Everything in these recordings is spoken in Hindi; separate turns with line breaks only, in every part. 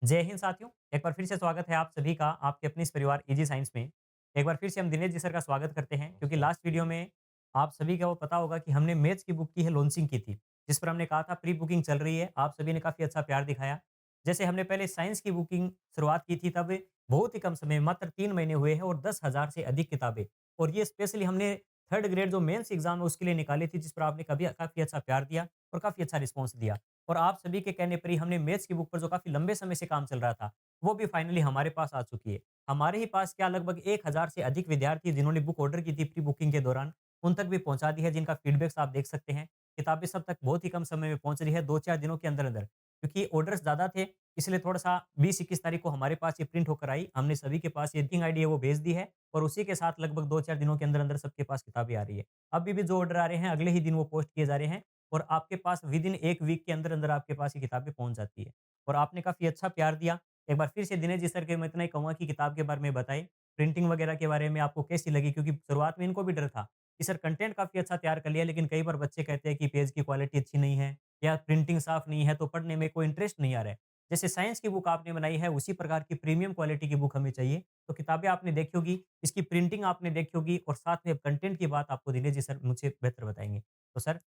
जय हिंद साथियों, एक बार फिर से स्वागत है आप सभी का आपके अपने इस परिवार इजी साइंस में। एक बार फिर से हम दिनेश जी सर का स्वागत करते हैं क्योंकि
नमस्कार।
लास्ट वीडियो में आप सभी को पता होगा कि हमने मैथ्स की बुक की है लॉन्चिंग की थी, जिस पर हमने कहा था प्री बुकिंग चल रही है। आप सभी ने काफ़ी अच्छा प्यार दिखाया। जैसे हमने पहले साइंस की बुकिंग शुरुआत की थी तब बहुत ही कम समय मात्र 3 महीने हुए हैं और 10,000 से अधिक किताबें और ये स्पेशली हमने थर्ड ग्रेड जो मेंस एग्जाम है उसके लिए निकाली थी जिस पर आपने कभी काफ़ी अच्छा प्यार दिया और काफ़ी अच्छा रिस्पॉन्स दिया। और आप सभी के कहने पर ही हमने मैथ्स की बुक पर जो काफ़ी लंबे समय से काम चल रहा था, वो भी फाइनली हमारे पास आ चुकी है। हमारे ही पास क्या लगभग 1000 से अधिक विद्यार्थी जिन्होंने बुक ऑर्डर की थी प्री बुकिंग के दौरान, उन तक भी पहुँचा दी है जिनका फीडबैक्स आप देख सकते हैं। किताबें सब तक बहुत ही कम समय में पहुँच रही है, 2-4 दिनों के अंदर-अंदर। क्योंकि ऑर्डर्स ज़्यादा थे, इसलिए थोड़ा-सा 20-21 तारीख को हमारे पास ये प्रिंट होकर आई। हमने सभी के पास ये बुकिंग आईडी है वो भेज दी है और उसी के साथ लगभग 2-4 दिनों के अंदर-अंदर सबके पास किताबें आ रही है। अभी भी जो ऑर्डर आ रहे हैं, अगले ही दिन वो पोस्ट किए जा रहे हैं और आपके पास विदिन 1 वीक के अंदर-अंदर आपके पास ये किताबें पहुँच जाती है। और आपने काफ़ी अच्छा प्यार दिया। एक बार फिर से दिनेश जी सर के मैं इतना ही कहूँगा कि किताब के बारे में बताएँ, प्रिंटिंग वगैरह के बारे में आपको कैसी लगी? क्योंकि शुरुआत में इनको भी डर था कि सर कंटेंट काफ़ी अच्छा तैयार कर लिया, लेकिन कई बार बच्चे कहते हैं कि पेज की क्वालिटी अच्छी नहीं है या प्रिंटिंग साफ नहीं है, तो पढ़ने में कोई इंटरेस्ट नहीं आ रहा है। जैसे साइंस की बुक आपने बनाई है, उसी प्रकार की प्रीमियम क्वालिटी की बुक हमें चाहिए। तो किताबें आपने देखी होगी, इसकी प्रिंटिंग आपने देखी होगी और साथ में कंटेंट की बात आपको दिनेश जी सर मुझसे बेहतर बताएँगे। तो सर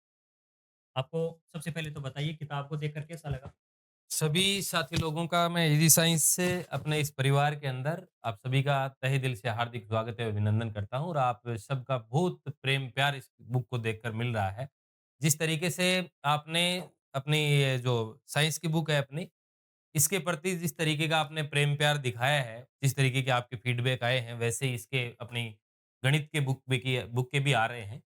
आपको सबसे पहले तो बताइए किताब को देखकर कैसा लगा?
सभी साथी लोगों का मैं इजी साइंस से अपने इस परिवार के अंदर आप सभी का तहे दिल से हार्दिक स्वागत है, अभिनंदन करता हूँ और आप सबका बहुत प्रेम प्यार इस बुक को देखकर मिल रहा है। जिस तरीके से आपने अपनी ये जो साइंस की बुक है अपनी, इसके प्रति जिस तरीके का आपने प्रेम प्यार दिखाया है, जिस तरीके के आपके फीडबैक आए हैं, वैसे ही इसके अपनी गणित के बुक के भी आ रहे हैं।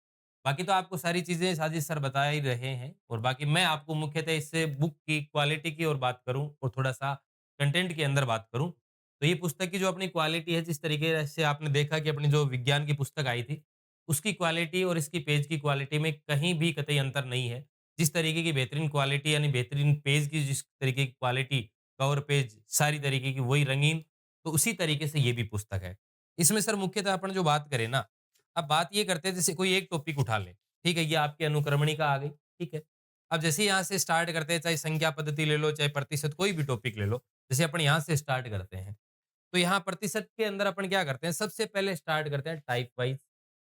बाकी तो आपको सारी चीज़ें साजिद सर बता ही रहे हैं और बाकी मैं आपको मुख्यतः इससे बुक की क्वालिटी की ओर बात करूँ और थोड़ा-सा कंटेंट के अंदर बात करूँ, तो ये पुस्तक की जो अपनी क्वालिटी है, जिस तरीके से आपने देखा कि अपनी जो विज्ञान की पुस्तक आई थी, उसकी क्वालिटी और इसकी पेज की क्वालिटी में कहीं भी कतई अंतर नहीं है। जिस तरीके की बेहतरीन क्वालिटी यानी बेहतरीन पेज की जिस तरीके की क्वालिटी, कवर पेज सारी तरीके की वही रंगीन, तो उसी तरीके से ये भी पुस्तक है। इसमें सर मुख्यतः अपन जो बात करें ना, अब बात ये करते हैं जैसे कोई एक टॉपिक उठा लें, ठीक है? ये आपकी अनुक्रमणिका आ गई, ठीक है? अब जैसे ही यहाँ से स्टार्ट करते हैं, चाहे संख्या पद्धति ले लो, चाहे प्रतिशत कोई भी टॉपिक ले लो, जैसे अपन यहाँ से स्टार्ट करते हैं, तो यहाँ प्रतिशत के अंदर अपन क्या करते हैं, सबसे पहले स्टार्ट करते हैं टाइप वाइज़,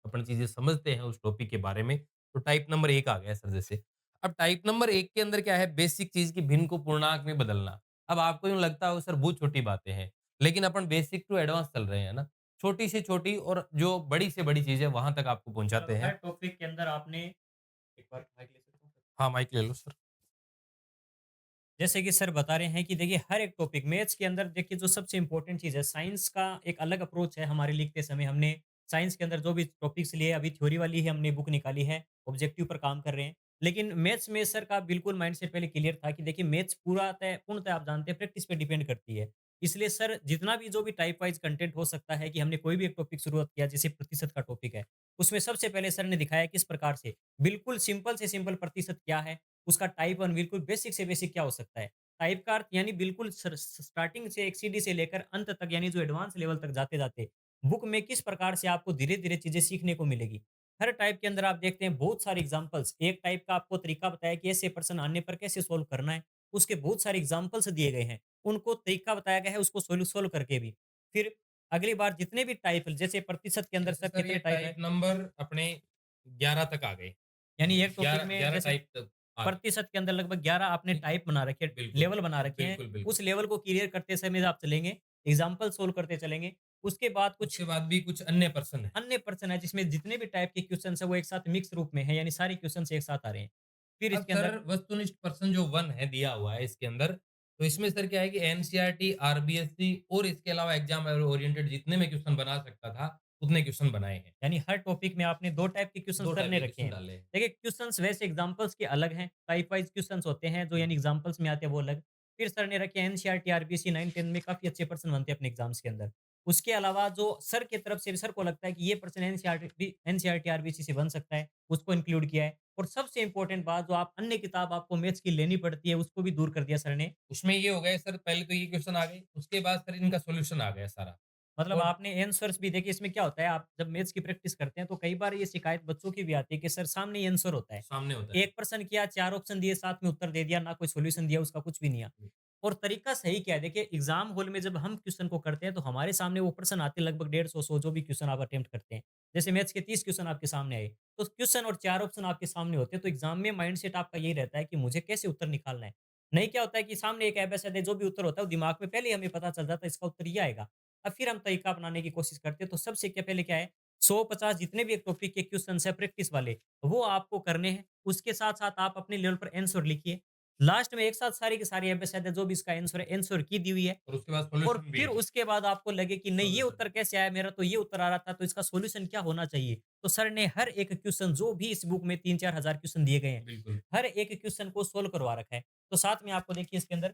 अपन चीज़ें समझते हैं उस टॉपिक के बारे में, तो टाइप नंबर 1 आ गया सर जैसे। अब टाइप नंबर 1 के अंदर क्या है, बेसिक चीज़ की भिन्न को पूर्णांक में बदलना। अब आपको यूँ लगता हो सर बहुत छोटी बातें हैं, लेकिन अपन बेसिक टू एडवांस चल रहे हैं ना, छोटी से छोटी और जो बड़ी से बड़ी चीज़ है, वहाँ तक आपको पहुँचाते
मतलब हर
हैं।
टॉपिक के अंदर आपने एक बार माइक ले सकते हो?
हाँ, माइक ले लो सर।
जैसे कि सर बता रहे हैं कि देखिए हर एक टॉपिक मैथ्स के अंदर देखिए जो सबसे इम्पोर्टेंट चीज़ है साइंस का एक अलग अप्रोच है हमारे लिखते समय हमने साइंस के अंदर जो भी टॉपिक्स लिए अभी थ्योरी वाली ही हमने बुक निकाली है ऑब्जेक्टिव पर काम कर रहे हैं लेकिन मैथ्स में सर का बिल्कुल माइंडसेट पहले क्लियर था कि देखिए मैथ्स पूर्णतः आप जानते हैं प्रैक्टिस पे डिपेंड करती है इसलिए सर जितना भी जो भी टाइप वाइज कंटेंट हो सकता है कि हमने कोई भी एक टॉपिक शुरुआत किया जैसे प्रतिशत का टॉपिक है उसमें सबसे पहले सर ने दिखाया किस प्रकार से बिल्कुल सिंपल से सिंपल प्रतिशत क्या है उसका टाइप वन बिल्कुल बेसिक से बेसिक क्या हो सकता है टाइप का अर्थ यानी बिल्कुल स्टार्टिंग से एक सीढ़ी से लेकर अंत तक यानी जो एडवांस लेवल तक जाते-जाते बुक में किस प्रकार से आपको धीरे-धीरे चीज़ें सीखने को मिलेगी। हर टाइप के अंदर आप देखते हैं बहुत सारे एग्ज़ाम्पल्स एक टाइप का आपको तरीका बताया कि ऐसे प्रश्न आने पर कैसे सॉल्व करना है। उसके बहुत सारे एग्ज़ाम्पल्स दिए गए हैं। उनको तरीका बताया गया है उसको सोल्व करके भी। फिर अगली बार जितने भी टाइप जैसे प्रतिशत के अंदर
जैसे
सर
सर ये
कितने टाइप
टाइप
है?
नंबर अपने 11 तक आ गए।
यानी एक टॉपिक
11
में
11
जैसे
टाइप तक आ गए।
प्रतिशत के अंदर लगभग 11 आपने
ठीक है?
टाइप बना रखे हैं,
बिल्कुल,
लेवल बना रखे हैं।
बिल्कुल, बिल्कुल।
उस लेवल को क्लियर करते समय आप चलेंगे, एग्ज़ाम्पल सोल्व करते चलेंगे। उसके बाद कुछ
उसके बाद भी कुछ अन्य प्रश्न हैं।
अन्य प्रश्न है जिसमें जितने भी टाइप के क्वेश्चन्स हैं वो एक साथ मिक्स रूप में है, यानी सारे क्वेश्चन्स एक साथ आ रहे हैं। फिर
अब
इसके
सर
अंदर
वस्तुनिष्ठ प्रश्न जो 1 है दिया हुआ है इसके अंदर, तो इसमें सर क्या है कि एनसीईआरटी, आरबीएससी और इसके अलावा एग्ज़ाम ओरिएंटेड जितने मैं क्वेश्चन बना सकता था, उतने क्वेश्चन बनाए हैं।
यानी हर टॉपिक में आपने 2 टाइप के क्वेश्चन
2
सर
टाइप
ने
के
रखे
क्वेश्चन
हैं।
डाले हैं।
देखिए क्वेश्चंस वैसे एग्जांपल्स के अलग हैं, टाइप वाइज़ क्वेश्चंस होते हैं जो
हुँ।
यानी एग्जांपल्स में आते हैं वो अलग। फिर सर ने रखे एनसीईआरटी, आरबीसी 9-10 में काफ़ी अच्छे प्रश्न बनते हैं अपने एग्जाम्स के अंदर। उसके अलावा जो सर की तरफ से सर को लगता है कि ये प्रश्न एनसीईआरटी, आरबीसी से बन सकता है, उसको इंक्लूड किया है। और सबसे इम्पोर्टेंट बात जो आप अन्य किताब आपको मैथ्स की लेनी पड़ती है, उसको भी दूर कर दिया सर ने।
उसमें ये हो गया सर पहले तो ये क्वेश्चन आ गए, उसके बाद सर इनका सॉल्यूशन आ गया सारा।
मतलब
और
आपने आंसर्स भी देखिए इसमें क्या होता है आप जब मैथ्स की प्रैक्टिस करते हैं तो कई बार ये शिकायत बच्चों की भी आती है कि सर सामने ही आंसर होता है।
सामने होता है।
एक प्रश्न किया, 4 ऑप्शन दिए, साथ में उत्तर दे दिया, ना कोई सॉल्यूशन दिया, उसका कुछ भी नहीं आया। और तरीका सही क्या है? देखिए एग्ज़ाम हॉल में जब हम क्वेश्चन को करते हैं तो हमारे सामने वो प्रश्न आते हैं लगभग 150 100 जो भी क्वेश्चन आप अटेम्प्ट करते हैं। जैसे मैथ्स के 30 क्वेश्चन आपके सामने आए, तो क्वेश्चन और 4 ऑप्शन आपके सामने होते हैं, तो एग्ज़ाम में माइंडसेट आपका यही रहता है कि मुझे कैसे उत्तर निकालना है। नहीं क्या होता है कि सामने एक एबीसीडी जो भी उत्तर होता है वो दिमाग में पहले ही हमें पता चल जाता है इसका उत्तर ये आएगा। अब फिर हम तरीका अपनाने की कोशिश करते हैं, तो सबसे क्या पहले क्या है 100-50 जितने भी एक टॉपिक के क्वेश्चन्स हैं प्रैक्टिस वाले, वो आपको करने हैं। उसके साथ-साथ आप अपने लेवल पर आंसर लिखिए। लास्ट में एक साथ सारी की सारी एमएस जो भी इसका आंसर है, आंसर की दी हुई है
और उसके बाद
और
सॉल्यूशन भी
फिर
है।
उसके बाद आपको लगे कि नहीं ये
सॉल्यूशन।
उत्तर कैसे आया, मेरा तो ये उत्तर आ रहा था, तो इसका सॉल्यूशन क्या होना चाहिए? तो सर ने हर एक क्वेश्चन जो भी इस बुक में 3-4 हज़ार क्वेश्चन दिए गए हैं,
बिल्कुल।
हर एक क्वेश्चन को सोल्व करवा रखा है। तो साथ में आपको देखिए इसके अंदर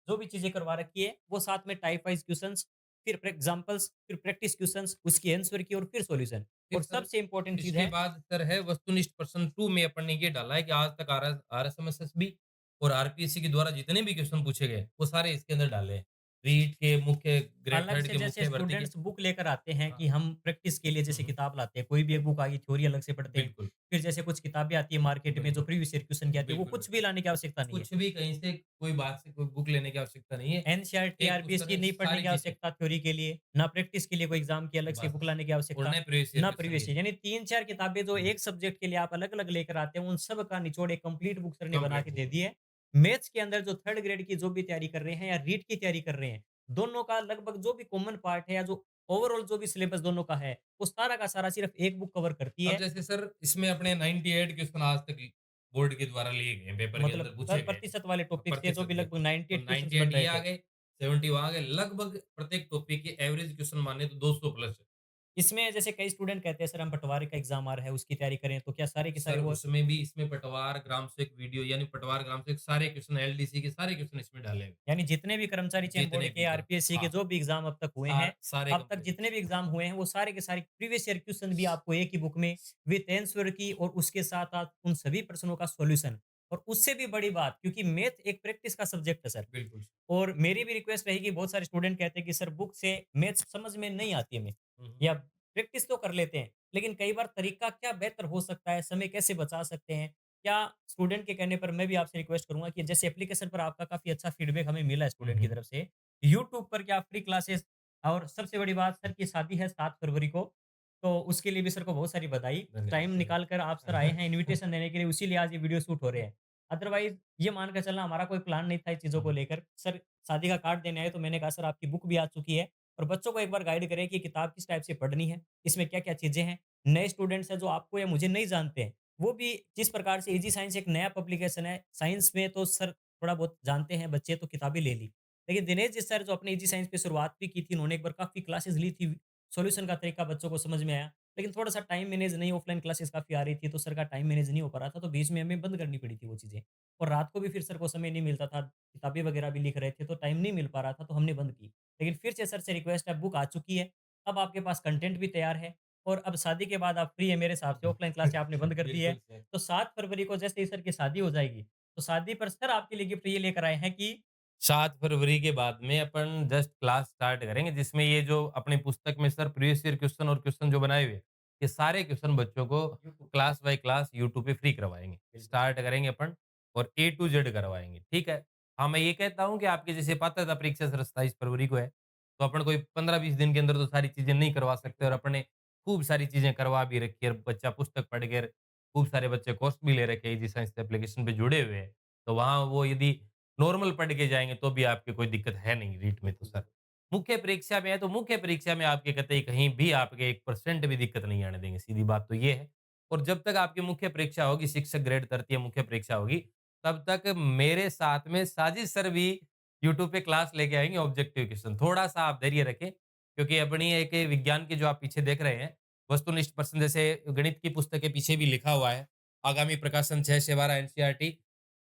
जो भी चीज़ें करवा रखी है, वो साथ में टाइप वाइज़ क्वेश्चन्स, फिर एग्ज़ाम्पल्स, फिर प्रैक्टिस क्वेश्चन्स, उसकी आंसर की और फिर सॉल्यूशन।
फिर
और
सर
सबसे इम्पोर्टेंट चीज़
इसके
है
बाद सर है वस्तुनिष्ठ प्रश्न 2 में अपन ने ये डाला है कि आज तक आरएसएमएसएसबी और आरपीएससी के द्वारा जितने भी क्वेश्चन पूछे गए, वो सारे इसके अंदर डाले हैं। रीट के मुख्य ग्रेड
अलग
थर्ड
से
के
जैसे
मुख्य भर्ती के।
स्टूडेंट्स बुक लेकर आते हैं
हाँ।
कि हम प्रैक्टिस के लिए
हुँ,
जैसे
हुँ।
किताब लाते हैं, कोई भी एक बुक आ गई थ्योरी अलग से पढ़ते हैं।
बिल्कुल,
फिर जैसे कुछ किताबें आती है मार्केट में जो
बिल्कुल।
प्रीवियस ईयर क्वेश्चन की आती है, वो
बिल्कुल,
कुछ भी
बिल्कुल।
लाने की आवश्यकता नहीं है।
कुछ भी कहीं से कोई बात से कोई बुक लेने की आवश्यकता नहीं है।
एनसीईआरटी,
एक
आरबीएस
पुस्तक
की
में
नहीं पढ़ने
सारी
की
चीज़ें,
आवश्यकता थ्योरी के लिए, ना प्रैक्टिस के लिए कोई एग्जाम की अलग से बुक
बस।
लाने की
और
आवश्यकता,
नए प्रीवियस ईयर
ना
क्वेश्चन
प्रीवियस
के।
ईयर यानी 3-4 किताबें जो
हुँ,
एक सब्जेक्ट के लिए आप अलग-अलग लेकर आते हैं, उन सब का निचोड़ एक कंप्लीट बुक सर ने बना
कंप्लीट
के
बुक
दे
होती
दी
है।
है। मैथ्स के अंदर जो 3rd ग्रेड की जो भी तैयारी कर रहे हैं या रीट की तैयारी कर रहे हैं, दोनों का लगभग जो भी कॉमन पार्ट है या जो ओवरऑल जो भी सिलेबस दोनों का है, वो सारा का सारा सिर्फ एक बुक कवर करती
अब
है।
जैसे सर इसमें अपने 98 क्वेश्चन आज तक बोर्ड के द्वारा लिए गए हैं, पेपर के
मतलब
अंदर पूछे गए हैं।
प्रतिशत वाले टॉपिक्स थे जो
प्रतिशत
भी
के।
लगभग
तो
98 क्वेश्चंस बन
98
रहे
ये आ
थे।
गए, 70 वहाँ गए, लगभग प्रत्येक टॉपिक के एवरेज क्वेश्चन माने तो 200 प्लस है।
इसमें जैसे कई स्टूडेंट कहते हैं सर हम पटवारी का एग्जाम आ रहा है उसकी तैयारी करें, तो क्या सारे के सारे
सर
वो
उसमें भी इसमें पटवार, ग्रामसेवक वीडियो यानी पटवार, ग्रामसेवक सारे क्वेश्चन एलडीसी के सारे क्वेश्चन इसमें डाले हुए हैं।
यानी जितने भी कर्मचारी चयन
जितने
बोर्ड के
भी हाँ,
आरपीएससी के
हाँ,
जो भी एग्जाम अब तक हुए हैं,
सारे
अब तक
कंप्लीट।
जितने भी एग्जाम हुए हैं वो सारे के सारे प्रीवियस ईयर क्वेश्चन भी आपको एक ही बुक में विद आंसर की और उसके साथ-साथ उन सभी प्रश्नों का सॉल्यूशन। और उससे भी बड़ी बात क्योंकि मैथ एक प्रैक्टिस का सब्जेक्ट है सर।
बिल्कुल।
और मेरी भी रिक्वेस्ट रहेगी बहुत सारे स्टूडेंट कहते हैं कि सर बुक से मैथ्स समझ में नहीं आती हमें
हुँ, हुँ।
या प्रैक्टिस तो कर लेते हैं, लेकिन कई बार तरीका क्या बेहतर हो सकता है, समय कैसे बचा सकते हैं? क्या स्टूडेंट के कहने पर मैं भी आपसे रिक्वेस्ट करूँगा कि जैसे एप्लीकेशन पर आपका काफ़ी अच्छा फीडबैक हमें मिला है
हुँ,
स्टूडेंट की
हुँ।
तरफ से। यूट्यूब पर क्या फ्री क्लासेस और सबसे बड़ी बात सर की शादी है 7 फरवरी को, तो उसके लिए भी सर को बहुत सारी बधाई।
धन्यवाद,
टाइम निकाल कर आप सर आए
धन्यवाद।
हैं इन्विटेशन देने के लिए, इसीलिए आज ये वीडियो शूट हो रहे हैं। अदरवाइज़ ये मान के चलना हमारा कोई प्लान नहीं था इस चीज़ों
हुँ,
को
हुँ।
लेकर। सर शादी का कार्ड देने आए तो मैंने कहा सर आपकी बुक भी आ चुकी है और बच्चों को एक बार गाइड करें कि किताब किस टाइप से पढ़नी है, इसमें क्या-क्या चीज़ें हैं। नए स्टूडेंट्स हैं जो आपको या मुझे नहीं जानते हैं, वो भी जिस प्रकार से ईज़ी साइंस एक नया पब्लिकेशन है, साइंस में तो सर थोड़ा बहुत जानते हैं बच्चे तो किताबें ले ली। लेकिन दिनेश जी सर जो अपने ईज़ी साइंस पे शुरुआत भी की थी, उन्होंने एक बार काफ़ी क्लासेस ली थी, सॉल्यूशन का तरीका बच्चों को समझ में आया। लेकिन थोड़ा-सा टाइम मैनेज नहीं ऑफलाइन क्लासेस काफ़ी आ रही थी, तो सर का टाइम मैनेज नहीं हो पा रहा था, तो बीच में हमें बंद करनी पड़ी थी वो चीज़ें। और रात को भी फिर सर को समय नहीं मिलता था, किताबें वगैरह भी लिख रहे थे, तो टाइम नहीं मिल पा रहा था, तो हमने बंद की। लेकिन फिर से सर से रिक्वेस्ट है, बुक आ चुकी है, अब आपके पास कंटेंट भी तैयार है और अब शादी के बाद आप फ्री हैं मेरे हिसाब से, ऑफलाइन क्लासें आपने बंद कर दी है।
बिल्कुल सर।
तो 7 फरवरी को जैसे ही सर की शादी हो जाएगी, तो शादी पर सर आपके लिए गिफ्ट ये लेकर आए हैं कि
7 फरवरी के बाद में अपन जस्ट क्लास स्टार्ट करेंगे जिसमें ये जो अपनी पुस्तक में सर प्रीवियस ईयर क्वेश्चन और क्वेश्चन जो बनाए हुए हैं, ये सारे क्वेश्चन बच्चों को
YouTube
class by class YouTube पे फ्री करवाएँगे।
बिल्कुल सर।
स्टार्ट करेंगे अपन और ए टू जेड करवाएँगे, ठीक है? हाँ, मैं ये कहता हूँ कि आपकी जैसे पात्रता परीक्षा सर 27 फरवरी को है, तो अपन कोई 15-20 दिन के अंदर तो सारी चीज़ें नहीं करवा सकते और अपने खूब सारी चीज़ें करवा भी रखी है और बच्चा पुस्तक पढ़ कर खूब सारे बच्चे कोर्स भी ले रखे हैं इजी साइंस एप्लीकेशन पे जुड़े हुए हैं। तो वहाँ वो यदि नॉर्मल पढ़ के जाएँगे तो भी आपकी कोई दिक्कत है नहीं रीट में तो सर। मुख्य परीक्षा में है तो मुख्य परीक्षा में आपके कतई कहीं भी आपके 1% भी दिक्कत नहीं आने देंगे, सीधी बात तो ये है। और जब तक आपकी मुख्य परीक्षा होगी, शिक्षक ग्रेड तृतीय मुख्य परीक्षा होगी, तब तक मेरे साथ में साजिद सर भी यूट्यूब पे क्लास लेके आएँगे ऑब्जेक्टिव क्वेश्चन। थोड़ा-सा आप धैर्य रखें, क्योंकि अपनी एक विज्ञान के जो आप पीछे देख रहे हैं, वस्तुनिष्ठ प्रश्न जैसे गणित की पुस्तक के पीछे भी लिखा हुआ है, आगामी प्रकाशन 6 से 12 एनसीईआरटी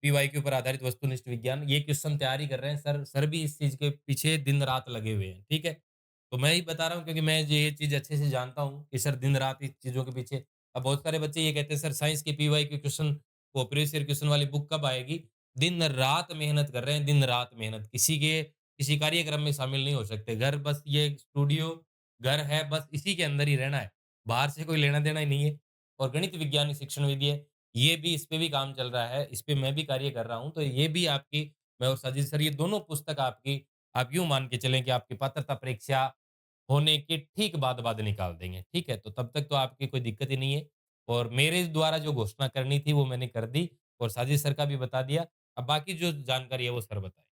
पीवाईक्यू पर आधारित वस्तुनिष्ठ विज्ञान, ये क्वेश्चन तैयारी कर रहे हैं सर। सर भी इस चीज़ के पीछे दिन-रात लगे हुए हैं, ठीक है? तो मैं ही बता रहा हूँ क्योंकि मैं ये चीज़ अच्छे से जानता हूँ कि सर दिन-रात इस चीज़ों के पीछे। अब बहुत सारे बच्चे ये कहते हैं सर साइंस के पीवाईक्यू क्वेश्चन वो प्रीवियस ईयर क्वेश्चन वाली बुक कब आएगी? दिन-रात मेहनत कर रहे हैं, दिन-रात मेहनत। किसी कार्यक्रम में शामिल नहीं हो सकते। घर बस ये स्टूडियो, घर है बस इसी के अंदर ही रहना है। बाहर से कोई लेना-देना ही नहीं है। और गणित विज्ञान शिक्षण विधि है, ये भी इस पे भी काम चल रहा है, इस पे मैं भी कार्य कर रहा हूँ, तो ये भी आपकी मैं और साजिद सर ये दोनों पुस्तक आपकी आप यूँ मान के चलें कि आपकी पात्रता परीक्षा होने के ठीक बाद निकाल देंगे, ठीक है? तो तब तक तो आपकी कोई दिक्कत ही नहीं है और मेरे द्वारा जो घोषणा करनी थी वो मैंने कर दी और साजिद सर का भी बता दिया। अब बाकी जो जानकारी है वो सर बताएँ।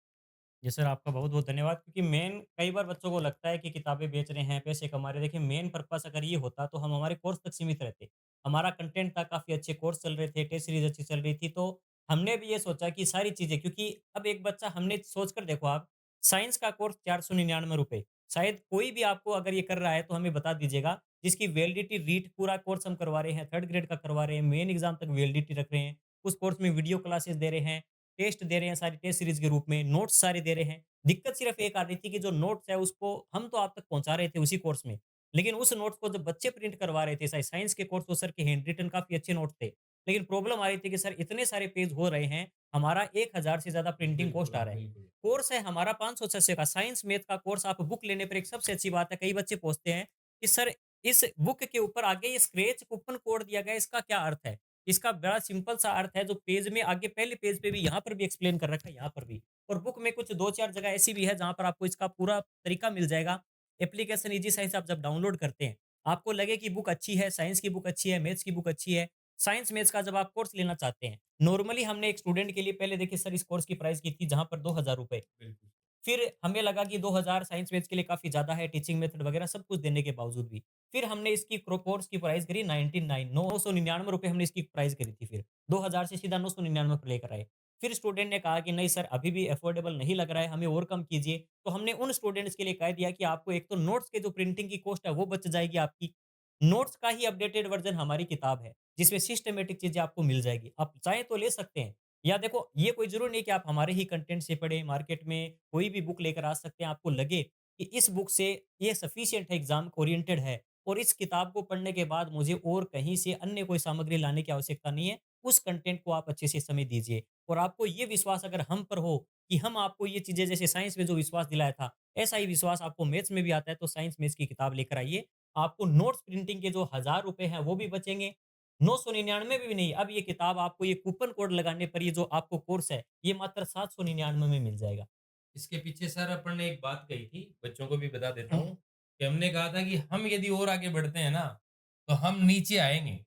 जी सर, आपका बहुत-बहुत धन्यवाद क्योंकि मेन कई बार बच्चों को लगता है कि किताबें बेच रहे हैं, पैसे कमा रहे हैं। देखिए मेन पर्पज़ अगर ये होता तो हम हमारे कोर्स तक सीमित रहते। हमारा कंटेंट था, काफ़ी अच्छे कोर्स चल रहे थे, टेस्ट सीरीज़ अच्छी चल रही थी, तो हमने भी ये सोचा कि सारी चीज़ें क्योंकि अब एक बच्चा हमने सोच कर देखो आप, साइंस का कोर्स ₹499 शायद कोई भी आपको अगर ये कर रहा है तो हमें बता दीजिएगा, जिसकी वैलिडिटी रीट पूरा कोर्स हम करवा रहे हैं, 3rd ग्रेड का करवा रहे हैं, मेन एग्ज़ाम तक वैलिडिटी रख रहे हैं। उस कोर्स में वीडियो क्लासेस दे रहे हैं, टेस्ट दे रहे हैं, सारी टेस्ट सीरीज़ के रूप में, नोट्स सारे दे रहे हैं। दिक्कत सिर्फ एक आ रही थी कि जो नोट्स है उसको हम तो आप तक पहुँचा रहे थे उसी कोर्स में। लेकिन उस नोट्स को जब बच्चे प्रिंट करवा रहे थे, चाहे साइंस के कोर्स हो सर के हैंड रिटन काफ़ी अच्छे नोट थे। लेकिन प्रॉब्लम आ रही थी कि सर इतने सारे पेज हो रहे हैं, हमारा 1000 से ज़्यादा प्रिंटिंग कॉस्ट आ रहा है।
बिल्कुल।
कोर्स है हमारा 500-600 का, साइंस मैथ का कोर्स आप बुक लेने पर एक सबसे अच्छी बात है, कई बच्चे पूछते हैं कि सर इस बुक के ऊपर आगे ये स्क्रैच कूपन कोड दिया गया है, इसका क्या अर्थ है? इसका बड़ा सिंपल सा अर्थ है जो पेज में आगे पहले पेज पे भी यहाँ पर भी एक्सप्लेन कर रखा है, यहाँ पर भी। और बुक में कुछ 2-4 जगह ऐसी भी है जहाँ पर आपको इसका पूरा तरीका मिल जाएगा। एप्लीकेशन ईजी साइंस आप जब डाउनलोड करते हैं, आपको लगे कि बुक अच्छी है, साइंस की बुक अच्छी है, मैथ्स की बुक अच्छी है। साइंस मैथ्स का जब आप कोर्स लेना चाहते हैं, नॉर्मली हमने एक स्टूडेंट के लिए पहले देखिए सर इस कोर्स की प्राइस की थी जहाँ पर ₹2000
बिल्कुल।
फिर हमें लगा कि 2000 साइंस मैथ्स के लिए काफ़ी ज़्यादा है, टीचिंग मेथड वगैरह सब कुछ देने के बावजूद भी। फिर हमने इसकी कोर्स की प्राइस करी 99 ₹999 हमने इसकी प्राइस करी थी फिर। 2000 से सीधा 999 पे लेकर आए। फिर स्टूडेंट ने कहा कि नहीं सर अभी भी अफोर्डेबल नहीं लग रहा है, हमें और कम कीजिए। तो हमने उन स्टूडेंट्स के लिए कह दिया कि आपको एक तो नोट्स के जो प्रिंटिंग की कॉस्ट है वो बच जाएगी आपकी। नोट्स का ही अपडेटेड वर्ज़न हमारी किताब है, जिसमें सिस्टमैटिक चीज़ें आपको मिल जाएगी। आप चाहें तो ले सकते हैं। या देखो ये कोई ज़रूरी नहीं कि आप हमारे ही कंटेंट से पढ़ें, मार्केट में कोई भी बुक लेकर आ सकते हैं, आपको लगे कि इस बुक से ये सफिशिएंट है, एग्ज़ाम ओरिएंटेड है और इस किताब को पढ़ने के बाद मुझे और कहीं से अन्य कोई सामग्री लाने की आवश्यकता नहीं है। उस कंटेंट को आप अच्छे से समय दीजिए और आपको ये विश्वास अगर हम पर हो कि हम आपको ये चीज़ें जैसे साइंस में जो विश्वास दिलाया था, ऐसा ही विश्वास आपको मैथ्स में भी आता है, तो साइंस मैथ्स की किताब लेकर आइए। आपको नोट्स प्रिंटिंग के जो ₹1000 हैं, वो भी बचेंगे 999 में भी नहीं, अब ये किताब आपको ये कूपन कोड लगाने पर ये जो आपको कोर्स है, ये मात्र 799 में मिल जाएगा।
इसके पीछे सर अपन ने एक बात कही थी, बच्चों को भी बता देता हूँ, कि हमने कहा था कि हम यदि और आगे बढ़ते हैं ना, तो हम नीचे आएँगे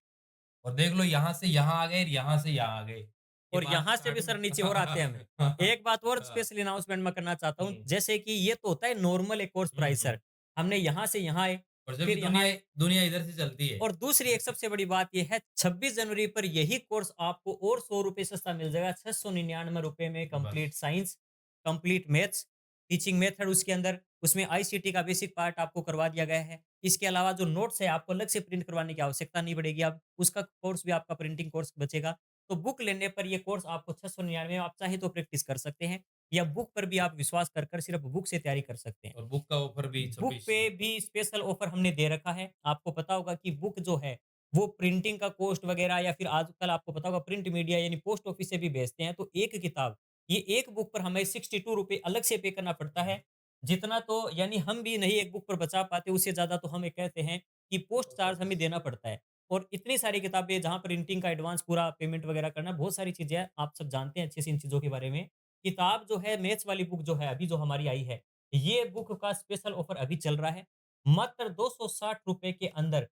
और देख लो यहाँ से यहाँ आ गए, यहाँ से यहाँ आ गए। ये
और
बात
यहाँ से भी
स्टार्टिंग
सर नीचे और आते हैं हमें। एक बात और
हाँ,
स्पेशली अनाउंसमेंट मैं करना चाहता हूँ,
हुँ,
जैसे कि ये तो होता है नॉर्मल एक कोर्स
हुँ,
प्राइस
हुँ।
सर। हमने यहाँ से यहाँ आए,
और जबकि
फिर यहाँ
दुनिया
आए
दुनिया इधर से चलती है।
और दूसरी एक सबसे बड़ी बात ये है 26 जनवरी पर यही कोर्स आपको और ₹100 सस्ता मिल जाएगा। ₹699 में
बस।
Complete science, complete maths, teaching method उसके अंदर, उसमें आईसीटी का बेसिक पार्ट आपको करवा दिया गया है। इसके अलावा जो नोट्स है आपको अलग से प्रिंट करवाने की आवश्यकता नहीं पड़ेगी। अब उसका कोर्स भी आपका प्रिंटिंग कोर्स बचेगा। तो बुक लेने पर ये कोर्स आपको 699 में आप चाहे तो प्रैक्टिस कर सकते हैं या बुक पर भी आप विश्वास कर सिर्फ़ बुक से तैयारी कर सकते हैं।
और बुक का ऑफर भी
बुक
26
पे भी स्पेशल ऑफर हमने दे रखा है। आपको पता होगा कि बुक जो है, वो प्रिंटिंग का कॉस्ट वगैरह या फिर आजकल आपको पता होगा प्रिंट मीडिया यानी पोस्ट ऑफिस से भी भेजते हैं। तो एक किताब, ये एक बुक पर हमें ₹62 अलग से पे करना पड़ता है। जितना तो यानी हम भी नहीं एक बुक पर बचा पाते, उससे ज़्यादा तो हम ये कहते हैं कि पोस्ट चार्ज हमें देना पड़ता है। और इतनी सारी किताबें जहाँ प्रिंटिंग का एडवांस पूरा पेमेंट वगैरह करना, बहुत सारी चीज़ें हैं। आप सब जानते हैं अच्छे से इन चीज़ों के बारे में। किताब जो है मैथ्स वाली बुक जो है अभी जो हमारी आई है, ये बुक का स्पेशल ऑफर अभी चल रहा है। मात्र ₹260 के अंदर,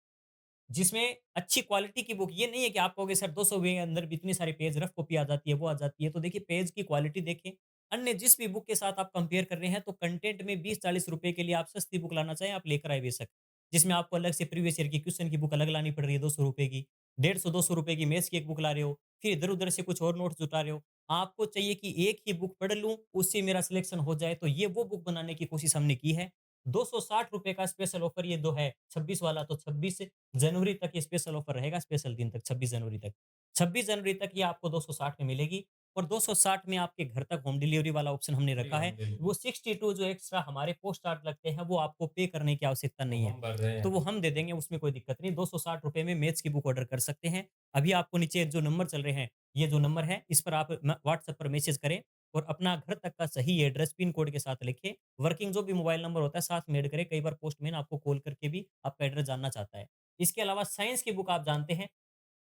जिसमें अच्छी क्वालिटी की बुक ये नहीं है कि आप कहोगे सर 200 के अंदर भी इतनी सारे पेज रफ कॉपी आ जाती है, वो आ जाती है। तो देखिए पेज की क्वालिटी देखें। अन्य जिस भी बुक के साथ आप कंपेयर कर रहे हैं तो कंटेंट में 20-40 रुपए के लिए आप सस्ती बुक लाना चाहें, आप लेकर आए बेशक। जिसमें आपको अलग से प्रीवियस ईयर की क्वेश्चन की बुक अलग लानी पड़ रही है ₹200 की। 150-200 रुपए की मैथ्स की एक बुक ला रहे हो, फिर इधर-उधर से कुछ और नोट्स जुटा रहे हो। आपको चाहिए कि एक ही बुक पढ़ लूँ, उससे मेरा सिलेक्शन हो जाए, तो ये वो बुक बनाने की कोशिश हमने की है। ₹260 का स्पेशल ऑफर ये जो है 26 वाला, तो 26 जनवरी तक ये स्पेशल ऑफर रहेगा, स्पेशल दिन तक 26 जनवरी तक। 26 जनवरी तक ये आपको 260 में मिलेगी और 260 में आपके घर तक होम डिलीवरी वाला ऑप्शन हमने
फ्री
रखा
होम
है। वो
डिलीवरी।
62 जो एक्स्ट्रा हमारे पोस्ट चार्ज लगते हैं, वो आपको पे करने की आवश्यकता
वो
नहीं है।
हम भर रहे हैं
तो वो
अभी।
हम दे देंगे, उसमें कोई दिक्कत नहीं। ₹260 में मैथ्स की बुक ऑर्डर कर सकते हैं। अभी आपको नीचे जो नंबर चल रहे हैं, ये जो नंबर है, इस पर आप म व्हाट्सएप पर मैसेज करें और अपना घर तक का सही एड्रेस पिन कोड के साथ लिखें। वर्किंग जो भी मोबाइल नंबर होता है साथ में ऐड करें। कई बार पोस्टमैन आपको कॉल करके भी आपका एड्रेस जानना चाहता है। इसके अलावा साइंस की बुक आप जानते हैं,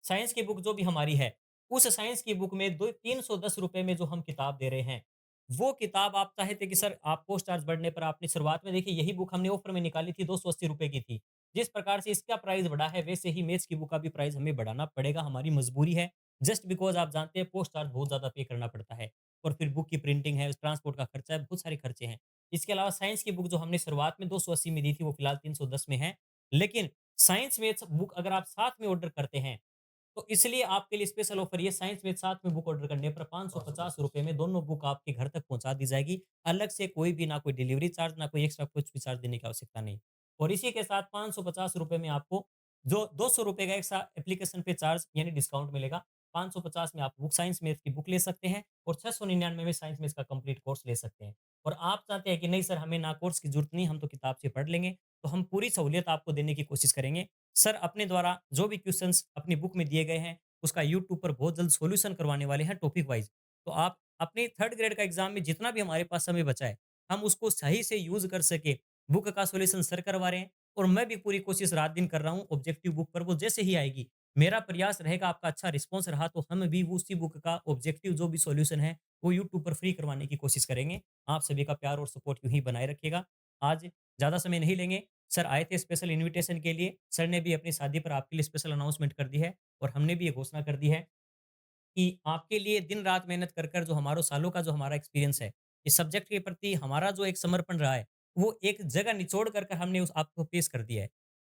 साइंस की बुक जो भी हमारी है, उस साइंस की बुक में दो ₹310 में जो हम किताब दे रहे हैं, वो किताब आप चाहे थे कि सर आपको चार्ज बढ़ने पर आपने शुरुआत में देखिए यही बुक हमने ऑफ़र में निकाली थी ₹280 की थी। जिस प्रकार से इसका प्राइस बढ़ा है वैसे ही मैथ्स की बुक का भी प्राइस हमें बढ़ाना पड़ेगा, हमारी मजबूरी है। जस्ट बिकॉज़ आप जानते हैं पोस्ट चार्ज बहुत ज़्यादा पे करना पड़ता है और फिर बुक की प्रिंटिंग है, ट्रांसपोर्ट का खर्चा है, बहुत सारे खर्चे हैं। इसके अलावा साइंस की बुक जो हमने शुरुआत में 280 में दी थी वो फिलहाल 310 में है। लेकिन साइंस मैथ्स बुक अगर आप साथ में ऑर्डर करते हैं तो इसलिए आपके लिए स्पेशल ऑफर ये साइंस विद साथ में बुक ऑर्डर करने पर ₹550 में दोनों बुक आपके घर तक पहुँचा दी जाएगी। अलग से कोई भी ना कोई डिलीवरी चार्ज, ना कोई एक्स्ट्रा कुछ भी चार्ज देने की आवश्यकता नहीं। और इसी के साथ ₹550 में आपको जो ₹200 का एक्स्ट्रा एप्लीकेशन पे चार्ज यानी डिस्काउंट मिलेगा। 550 में आप बुक साइंस मैथ की बुक ले सकते हैं और 699 में साइंस मैथ्स का कंप्लीट कोर्स ले सकते हैं। और आप चाहते हैं कि नहीं सर हमें ना कोर्स की ज़रूरत नहीं, हम तो किताब से पढ़ लेंगे, तो हम पूरी सहूलियत आपको देने की कोशिश करेंगे। सर अपने द्वारा जो भी क्वेश्चंस अपनी बुक में दिए गए हैं, उसका यूट्यूब पर बहुत जल्द सॉल्यूशन करवाने वाले हैं टॉपिक वाइज़। तो आप अपने 3rd ग्रेड का एग्ज़ाम में जितना भी हमारे पास समय बचा है, हम उसको सही से यूज़ कर सकें। बुक का सॉल्यूशन सर करवा रहे हैं और मैं भी पूरी कोशिश रात-दिन कर रहा हूँ ऑब्जेक्टिव बुक पर वो जैसे ही आएगी, मेरा प्रयास रहेगा आपका अच्छा रिस्पॉन्स रहा तो हम भी उसी बुक का ऑब्जेक्टिव जो भी सॉल्यूशन है, वो यूट्यूब पर फ्री करवाने की कोशिश करेंगे। आप सभी का प्यार और सपोर्ट यूँ ही बनाए रखिएगा। आज ज़्यादा समय नहीं लेंगे। सर आए थे स्पेशल इन्विटेशन के लिए। सर ने भी अपनी शादी पर आपके लिए स्पेशल अनाउंसमेंट कर दी है और हमने भी ये घोषणा कर दी है कि आपके लिए दिन-रात मेहनत कर कर जो हमारों सालों का जो हमारा एक्सपीरियंस है, इस सब्जेक्ट के प्रति हमारा जो एक समर्पण रहा है, वो एक जगह निचोड़ कर कर हमने उस आपको पेश कर दिया है।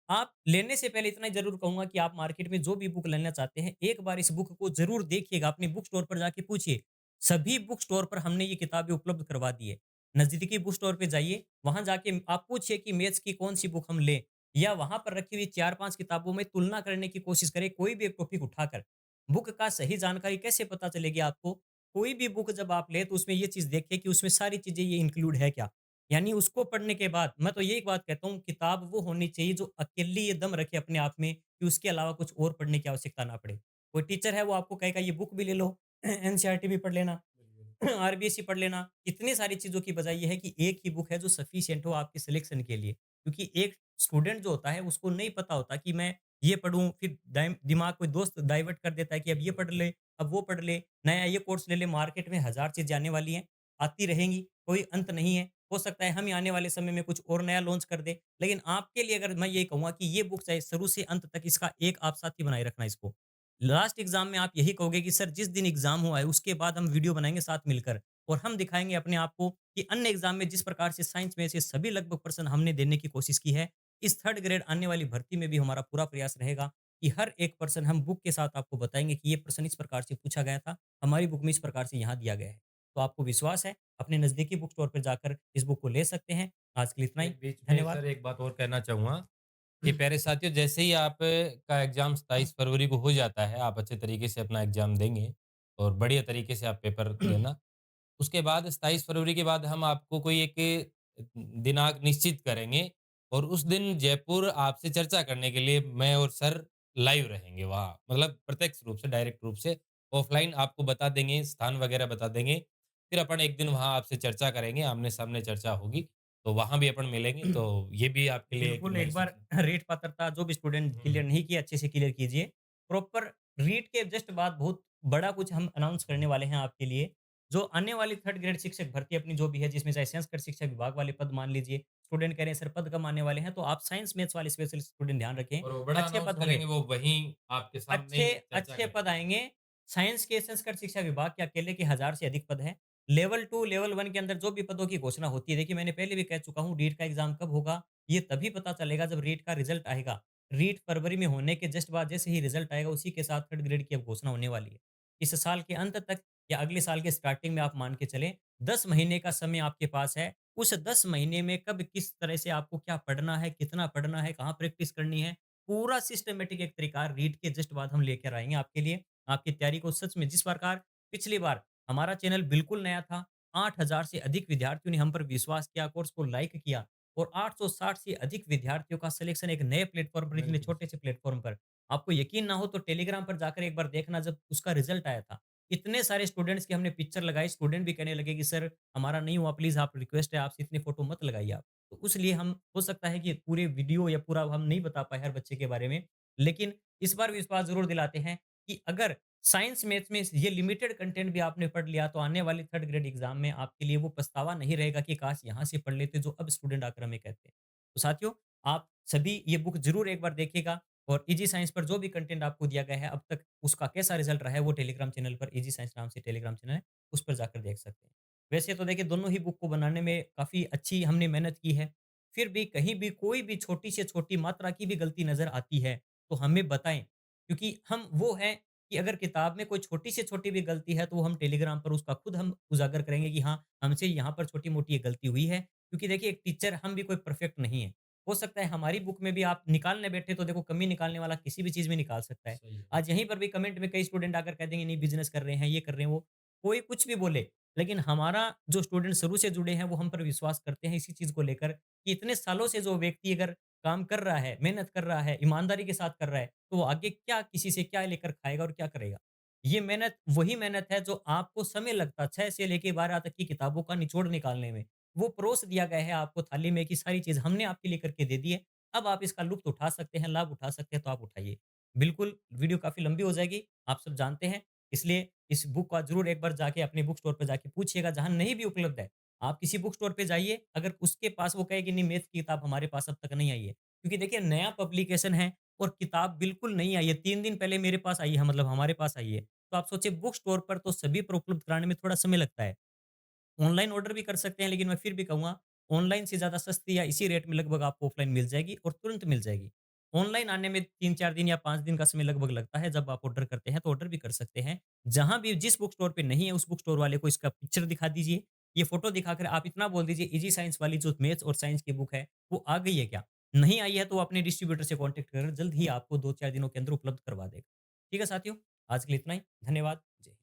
आप लेने से पहले इतना ही ज़रूर कहूँगा कि आप मार्केट में जो भी बुक लेना चाहते हैं, एक बार इस बुक को ज़रूर देखिएगा, अपने बुक स्टोर पर जाके पूछिए। सभी बुक स्टोर पर हमने ये किताबें उपलब्ध करवा दी है। नज़दीकी बुक स्टोर पे जाइए, वहाँ जाके आप पूछिए कि मैथ्स की कौन-सी बुक हम लें या वहाँ पर रखी हुई 4-5 किताबों में तुलना करने की कोशिश करें, कोई भी एक टॉपिक उठाकर। बुक का सही जानकारी कैसे पता चलेगी आपको? कोई भी बुक जब आप लें तो उसमें ये चीज़ देखें कि उसमें सारी चीज़ें ये इंक्लूड है क्या? यानी उसको पढ़ने के बाद मैं तो यही बात कहता हूँ किताब वो होनी चाहिए जो अकेली ये दम रखे अपने आप में कि उसके अलावा कुछ और पढ़ने की आवश्यकता ना पड़े। कोई टीचर है वो आपको कहेगा ये बुक भी ले लो, एनसीईआरटी भी पढ़ लेना। आरबीएसई पढ़ लेना। इतनी सारी चीज़ों की बजाय ये है कि एक ही बुक है जो सफिशिएंट हो आपके सिलेक्शन के लिए। क्योंकि एक स्टूडेंट जो होता है उसको नहीं पता होता कि मैं ये पढ़ूँ फिर दिमाग कोई दोस्त डाइवर्ट कर देता है कि अब ये पढ़ ले, अब वो पढ़ ले, नया ये कोर्स ले ले। मार्केट में हज़ार चीज़ें आने वाली हैं, आती रहेंगी, कोई अंत नहीं है। हो सकता है हम ही आने वाले समय में कुछ और नया लॉन्च कर दें। लेकिन आपके लिए अगर मैं ये कहूँगा कि ये बुक चाहे शुरू से अंत तक इसका एक आप साथी बनाए रखना इसको। लास्ट एग्ज़ाम में आप यही कहोगे कि सर जिस दिन एग्ज़ाम हुआ है उसके बाद हम वीडियो बनाएँगे साथ मिलकर। और हम दिखाएँगे अपने आप को कि अन्य एग्ज़ाम में जिस प्रकार से साइंस में से सभी लगभग प्रश्न हमने देने की कोशिश की है, इस 3rd ग्रेड आने वाली भर्ती में भी हमारा पूरा प्रयास रहेगा कि हर एक प्रश्न हम बुक के साथ आपको बताएँगे कि ये प्रश्न इस प्रकार से पूछा गया था, हमारी बुक में इस प्रकार से यहाँ दिया गया है। तो आपको विश्वास है, अपने नज़दीकी बुक स्टोर पे जाकर इस बुक को ले सकते हैं। आज के लिए इतना ही।
मैं बीच में
धन्यवाद।
सर एक बात और कहना चाहूँगा कि प्यारे साथियों, जैसे ही आप का एग्ज़ाम 27 फरवरी को हो जाता है, आप अच्छे तरीके से अपना एग्ज़ाम देंगे और बढ़िया तरीके से आप पेपर देना। उसके बाद 27 फरवरी के बाद हम आपको कोई एक दिनांक निश्चित करेंगे और उस दिन जयपुर आपसे चर्चा करने के लिए मैं और सर लाइव रहेंगे वहाँ। मतलब प्रत्यक्ष रूप से, डायरेक्ट रूप से, ऑफ़लाइन आपको बता देंगे, स्थान वगैरह बता देंगे। फिर अपन एक दिन वहाँ आपसे चर्चा करेंगे, आमने-सामने चर्चा होगी, तो वहाँ भी अपन मिलेंगे, तो ये भी आपके लिए एक
बिल्कुल,
नई
एक बार
सूचना।
रीट पात्रता जो भी स्टूडेंट
हुँ,
क्लियर
हुँ।
नहीं किए, अच्छे से क्लियर कीजिए। प्रॉपर रीट के जस्ट बाद बहुत बड़ा कुछ हम अनाउंस करने वाले हैं आपके लिए। जो आने वाली 3rd ग्रेड शिक्षक भर्ती अपनी जो भी है, जिसमें चाहे संस्कृत शिक्षक विभाग वाले पद मान लीजिए, स्टूडेंट कह रहे हैं सर पद कम आने वाले हैं, तो आप साइंस, मैथ्स वाले स्पेशल स्टूडेंट ध्यान रखें,
और वो बड़ा
अच्छे
अनाउंस
पद होंगे।
करेंगे, वो वहीं आपके सामने
अच्छे
ही चर्चा
अच्छे पद
करेंगे।
आएँगे। साइंस के संस्कृत शिक्षा विभाग के अकेले के 1000 से अधिक पद हैं। लेवल 2, लेवल 1 के अंदर जो भी पदों की घोषणा होती है, देखिए मैंने पहले भी कह चुका हूँ रीट का एग्ज़ाम कब होगा, ये तभी पता चलेगा जब रीट का रिज़ल्ट आएगा। रीट फरवरी में होने के जस्ट बाद जैसे ही रिज़ल्ट आएगा उसी के साथ 3rd ग्रेड की अब घोषणा होने वाली है। इस साल के अंत तक या अगले साल के स्टार्टिंग में आप मान के चलें, 10 महीने का समय आपके पास है। उस 10 महीने में कब किस तरह से आपको क्या पढ़ना है, कितना पढ़ना है, कहाँ प्रैक्टिस करनी है, पूरा सिस्टमैटिक एक तरीका रीड के जस्ट बाद हम लेकर आएँगे आपके लिए। आपकी तैयारी को सच में जिस प्रकार पिछली बार हमारा चैनल बिल्कुल नया था, 8000 से अधिक विद्यार्थियों ने हम पर विश्वास किया, कोर्स को लाइक किया और 860 से अधिक विद्यार्थियों का सिलेक्शन एक नए प्लेटफ़ॉर्म पर, इतने
बिल्कुल।
छोटे से प्लेटफ़ॉर्म पर। आपको यकीन ना हो तो टेलीग्राम पर जाकर एक बार देखना जब उसका रिज़ल्ट आया था। इतने सारे स्टूडेंट्स की हमने पिक्चर लगाई, स्टूडेंट भी कहने लगे कि सर हमारा नहीं हुआ, प्लीज़ आप रिक्वेस्ट है आपसे इतनी फ़ोटो मत लगाइए आप। तो उसलिए हम हो सकता है कि पूरे वीडियो या पूरा हम नहीं बता पाए हर बच्चे के बारे में, लेकिन इस बार विश्वास ज़रूर दिलाते हैं कि अगर साइंस, मैथ्स में ये लिमिटेड कंटेंट भी आपने पढ़ लिया, तो आने वाले 3rd ग्रेड एग्ज़ाम में आपके लिए वो पछतावा नहीं रहेगा कि काश यहाँ से पढ़ लेते, जो अब स्टूडेंट आकर हमें कहते हैं। तो साथियों, आप सभी ये बुक ज़रूर एक बार देखिएगा और ईजी साइंस पर जो भी कंटेंट आपको दिया गया है, अब तक उसका कैसा रिज़ल्ट रहा है, वो टेलीग्राम चैनल पर ईजी साइंस नाम से टेलीग्राम चैनल है, उस पर जाकर देख सकते हैं। वैसे तो देखिए, दोनों ही बुक को बनाने में काफ़ी अच्छी हमने मेहनत की है। फिर भी कहीं भी कोई भी छोटी से छोटी मात्रा की भी गलती नज़र आती है, तो हमें बताएँ। क्योंकि हम वो हैं कि अगर किताब में कोई छोटी से छोटी भी गलती है, तो वो हम टेलीग्राम पर उसका खुद हम उजागर करेंगे कि हाँ, हमसे यहाँ पर छोटी-मोटी ये गलती हुई है। क्योंकि देखिए, एक टीचर हम भी कोई परफेक्ट नहीं है। हो सकता है हमारी बुक में भी आप निकालने बैठे तो देखो, कमी निकालने वाला किसी भी चीज़ में निकाल सकता है।
सही है।
आज यहीं पर भी कमेंट में कई स्टूडेंट आकर कह देंगे नहीं, बिज़नेस कर रहे हैं, ये कर रहे हैं, वो कोई कुछ भी बोले, लेकिन हमारा जो स्टूडेंट शुरू से जुड़े हैं, वो हम पर विश्वास करते हैं इसी चीज़ को लेकर कि इतने सालों से जो व्यक्ति अगर काम कर रहा है, मेहनत कर रहा है, ईमानदारी के साथ कर रहा है, तो वो आगे क्या किसी से क्या लेकर खाएगा और क्या करेगा? ये मेहनत वही मेहनत है जो आपको समय लगता 6 से लेके 12 तक की किताबों का निचोड़ निकालने में। वो परोस दिया गया है आपको थाली में कि सारी चीज़ हमने आपके लिए करके दे दी है। अब आप इसका लुत्फ़ उठा सकते हैं, लाभ उठा सकते हैं, तो आप उठाइए। बिल्कुल, वीडियो काफ़ी लंबी हो जाएगी, आप सब जानते हैं। इसलिए इस बुक का ज़रूर एक बार जाके अपने बुक स्टोर पे जाके पूछिएगा, जहाँ नहीं भी उपलब्ध है। आप किसी बुक स्टोर पे जाइए, अगर उसके पास वो कहे कि नहीं, मैथ की किताब हमारे पास अब तक नहीं आई है। क्योंकि देखिए, नया पब्लिकेशन है और किताब बिल्कुल नई आई है, 3 दिन पहले मेरे पास आई है, मतलब हमारे पास आई है। तो आप सोचिए, बुक स्टोर पर तो सभी पर उपलब्ध कराने में थोड़ा समय लगता है। ऑनलाइन ऑर्डर भी कर सकते हैं, लेकिन मैं फिर भी कहूँगा, ऑनलाइन से ज़्यादा सस्ती या इसी रेट में लगभग आपको ऑफलाइन मिल जाएगी और तुरंत मिल जाएगी। ऑनलाइन आने में 3-4 दिन या 5 दिन का समय लगभग लगता है, जब आप ऑर्डर करते हैं तो ऑर्डर भी कर सकते हैं। जहाँ भी जिस बुक स्टोर पे नहीं है, उस बुक स्टोर वाले को इसका पिक्चर दिखा दीजिए। ये फ़ोटो दिखाकर आप इतना बोल दीजिए, ईज़ी साइंस वाली जो मैथ्स और साइंस की बुक है, वो आ गई है क्या? नहीं आई है तो वो अपने डिस्ट्रीब्यूटर से कॉन्टैक्ट कर जल्द ही आपको 2-4 दिनों के अंदर उपलब्ध करवा देगा। ठीक है साथियों, आज के लिए इतना ही। धन्यवाद। जी।